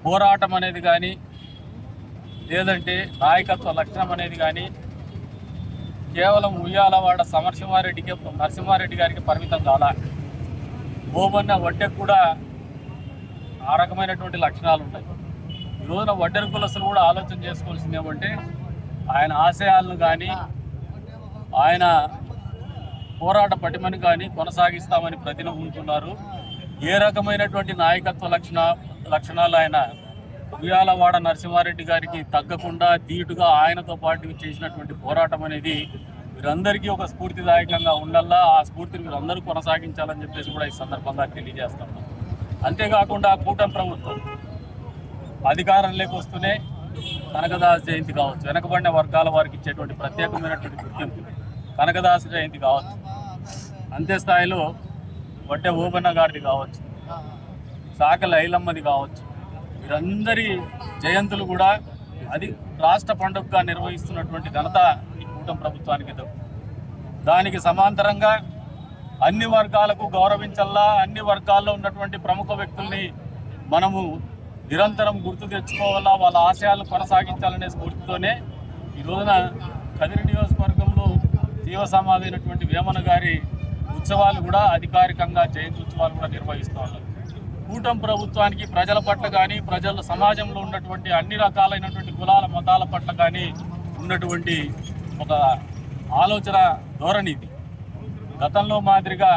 పోరాటం అనేది కానీ లేదంటే నాయకత్వ లక్షణం అనేది కానీ కేవలం ఉయ్యాలవాడ నరసింహారెడ్డి గారికి పరిమితం కాలా. ఓబన్న వడ్డెకు కూడా ఆ రకమైనటువంటి లక్షణాలు ఉంటాయి. ఈ రోజున వడ్డెర కులస్తులు కూడా ఆలోచన చేసుకోవాల్సింది ఏమంటే ఆయన ఆశయాలను కానీ ఆయన పోరాట పటిమని కానీ కొనసాగిస్తామని ప్రతినబుతున్నారు. ఏ రకమైనటువంటి నాయకత్వ లక్షణాలు ఆయన ఉయ్యాలవాడ నరసింహారెడ్డి గారికి తగ్గకుండా ధీటుగా ఆయనతో పాటు చేసినటువంటి పోరాటం అనేది వీరందరికీ ఒక స్ఫూర్తిదాయకంగా ఉండాలా. ఆ స్ఫూర్తిని వీరందరూ కొనసాగించాలని చెప్పేసి కూడా ఈ సందర్భంగా తెలియజేస్తున్నాం. అంతేకాకుండా కూటమి ప్రభుత్వం అధికారంలోకి వస్తూనే కనకదాస జయంతి కావచ్చు, వెనకబడిన వర్గాల వారికి ఇచ్చేటువంటి ప్రత్యేకమైనటువంటి గుర్తింపు కనకదాస జయంతి కావచ్చు, అంతే స్థాయిలో వడ్డే ఓబన్న గారిది కావచ్చు, సాకల ఐలమ్మది కావచ్చు, వీరందరి జయంతులు కూడా అది రాష్ట్ర పండుగగా నిర్వహిస్తున్నటువంటి ఘనత ఈ కూటమి ప్రభుత్వానికి దానికి సమాంతరంగా అన్ని వర్గాలకు గౌరవించల్లా, అన్ని వర్గాల్లో ఉన్నటువంటి ప్రముఖ వ్యక్తుల్ని మనము నిరంతరం గుర్తు తెచ్చుకోవాలా, వాళ్ళ ఆశయాలను కొనసాగించాలనే స్ఫూర్తితోనే ఈ రోజున కదిరి నియోజకవర్గంలో జీవ సమాధి అయినటువంటి వేమన గారి ఉత్సవాలు కూడా అధికారికంగా జయంతి ఉత్సవాలు కూడా నిర్వహిస్తూ ఉన్నారు. కూటమి ప్రభుత్వానికి ప్రజల పట్ల కానీ ప్రజల సమాజంలో ఉన్నటువంటి అన్ని రకాలైనటువంటి కులాల మతాల పట్ల కానీ ఉన్నటువంటి ఒక ఆలోచన ధోరణి ఇది. గతంలో మాదిరిగా